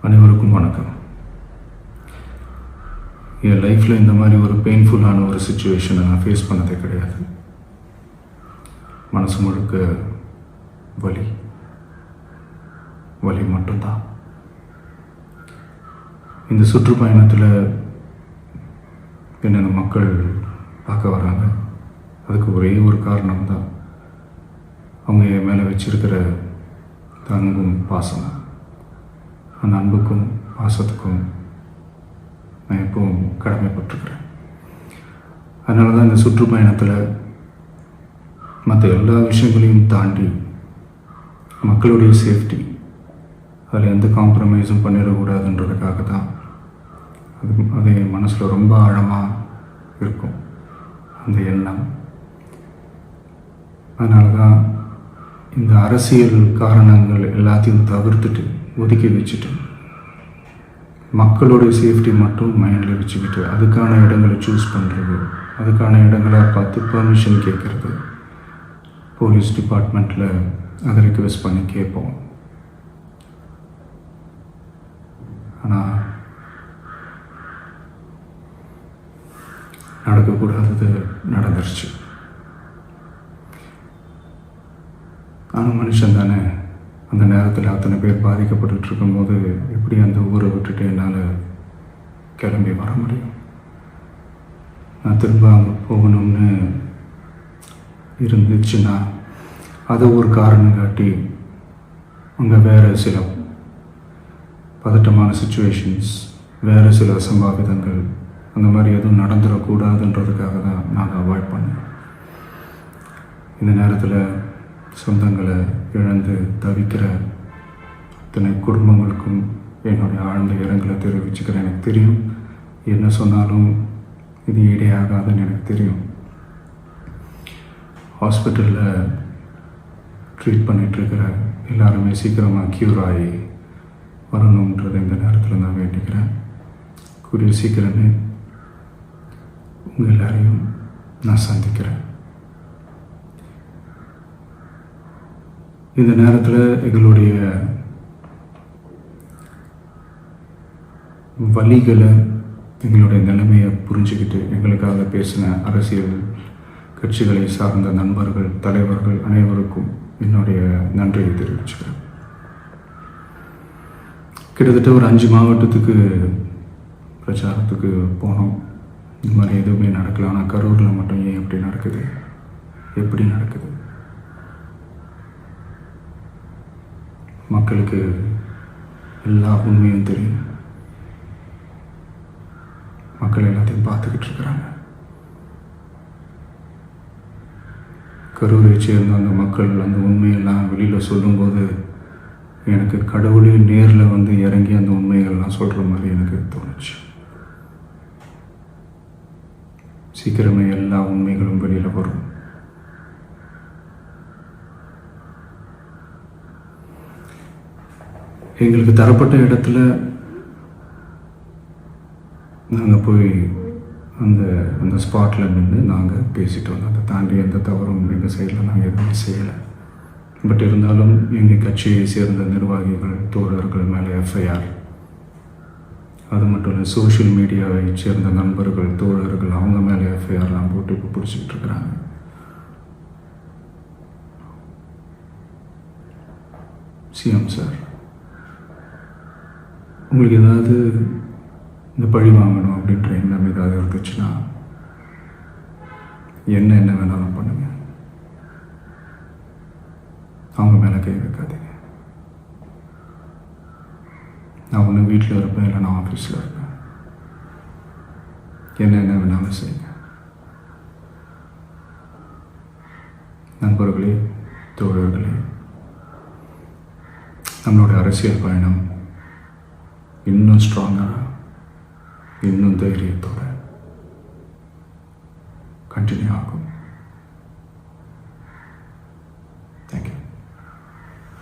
அனைவருக்கும் வணக்கம். என் லைஃப்பில் இந்த மாதிரி ஒரு பெயின்ஃபுல்லான ஒரு சுச்சுவேஷனை நான் ஃபேஸ் பண்ணதே கிடையாது. மனசு முழுக்க வலி வலி மட்டும்தான். இந்த சுற்றுப்பயணத்தில் என்னென்ன மக்கள் பார்க்க வராங்க, அதுக்கு ஒரே ஒரு காரணம் தான் அவங்க என் மேலே வச்சிருக்கிற அன்பும் பாசம். அந்த அன்புக்கும் பாசத்துக்கும் நான் எப்பவும் கடமைப்பட்டிருக்கிறேன். அதனால தான் இந்த சுற்றுப்பயணத்தில் மற்ற எல்லா விஷயங்களையும் தாண்டி மக்களுடைய சேஃப்டி, அதில் எந்த காம்ப்ரமைஸும் பண்ணிடக்கூடாதுன்றதுக்காக தான் அது என் மனசில் ரொம்ப ஆழமாக இருக்கும் அந்த எண்ணம். அதனால தான் இந்த அரசியல் காரணங்கள் எல்லாத்தையும் தவிர்த்துட்டு ஒதுக்கி வச்சுட்டு மக்களுடைய சேஃப்டி மட்டும் மைண்டில் வச்சுக்கிட்டு அதுக்கான இடங்களை சூஸ் பண்ணுறது, அதுக்கான இடங்களை பார்த்து பெர்மிஷன் கேட்குறது, போலீஸ் டிபார்ட்மெண்ட்டில் அதை ரிக்வெஸ்ட் பண்ணி கேட்போம். ஆனால் நடக்கக்கூடாதது நடந்துருச்சு. ஆனால் மனுஷன் தானே, அந்த நேரத்தில் அத்தனை பேர் பாதிக்கப்பட்டு இருக்கும்போது எப்படி அந்த ஊரை விட்டுட்டு என்னால் கிளம்பி வர முடியும்? நான் திரும்ப அங்கே போகணும்னு இருந்துச்சுன்னா அதை ஒரு காரணம் காட்டி அங்கே வேறு சில பதட்டமான சுச்சுவேஷன்ஸ், வேறு சில அசம்பாவிதங்கள் அந்த மாதிரி எதுவும் நடந்துடக்கூடாதுன்றதுக்காக தான் நான் அவாய்ட் பண்ணேன். இந்த நேரத்தில் சொந்தங்களை இழந்து தவிக்கிற அத்தனை குடும்பங்களுக்கும் என்னுடைய ஆழ்ந்த இரங்கலை தெரிவிச்சுக்கிறேன். எனக்கு தெரியும், என்ன சொன்னாலும் இது ஈடேயாகாதுன்னு எனக்கு தெரியும். ஹாஸ்பிட்டலில் ட்ரீட் பண்ணிகிட்ருக்கிற எல்லாருமே சீக்கிரமாக க்யூர் ஆகி வரணுன்றது இந்த நேரத்தில் நான் வேண்டிக்கிறேன். கூடிய சீக்கிரமே உங்கள் எல்லாரையும் நான் சந்திக்கிறேன். இந்த நேரத்தில் எங்களுடைய வலிகளை, எங்களுடைய நிலைமையை புரிஞ்சுக்கிட்டு எங்களுக்காக பேசின அரசியல் கட்சிகளை சார்ந்த நண்பர்கள், தலைவர்கள் அனைவருக்கும் என்னுடைய நன்றியை தெரிவிச்சுக்கிறேன். கிட்டத்தட்ட ஒரு 5 மாவட்டத்துக்கு பிரச்சாரத்துக்கு போனோம். இந்த மாதிரி எதுவுமே நடக்கல. ஆனால் கரூரில் மட்டும் ஏன் எப்படி நடக்குது, எப்படி நடக்குது? மக்களுக்கு எல்லா உண்மையும் தெரியும். மக்கள் எல்லாத்தையும் பார்த்துக்கிட்டு இருக்கிறாங்க. கரூரை சேர்ந்த அந்த மக்கள் அந்த உண்மையெல்லாம் வெளியில் சொல்லும்போது எனக்கு கடவுளே நேரில் வந்து இறங்கி அந்த உண்மைகள்லாம் சொல்கிற மாதிரி எனக்கு தோணுச்சு. சீக்கிரமே எல்லா உண்மைகளும் வெளியில் வரும். எங்களுக்கு தரப்பட்ட இடத்துல நாங்கள் போய் அந்த ஸ்பாட்டில் நின்று நாங்கள் பேசிட்டு வந்தோம். அதை தாண்டி எந்த தவறும் எங்கள் சைடில் நாங்கள் எதுவுமே செய்யலை. பட் இருந்தாலும் எங்கள் கட்சியை சேர்ந்த நிர்வாகிகள், தோழர்கள் மேலே எஃப்ஐஆர், அது மட்டும் இல்லை சோஷியல் மீடியாவை சேர்ந்த நண்பர்கள், தோழர்கள் அவங்க மேலே எஃப்ஐஆர்லாம் போட்டு இப்போ பிடிச்சிக்கிட்டு இருக்கிறாங்க. சிஎம் சார், உங்களுக்கு ஏதாவது இந்த பழி வாங்கணும் அப்படின்ற எண்ணம் ஏதாவது இருந்துச்சுன்னா என்ன வேணாலும் பண்ணுங்க. அவங்க மேலே கை வைக்காதீங்க. நான் ஒன்று வீட்டில் இருப்பேன், இல்லை நான் ஆஃபீஸில் இருப்பேன். என்ன வேணாலும் செய்யுங்க. நண்பர்களே, தோழர்களே, நம்மளோட அரசியல் பயணம் இன்னும் ஸ்ட்ராங்காக, இன்னும் தைரியத்தோட கண்டினியூ ஆகும்.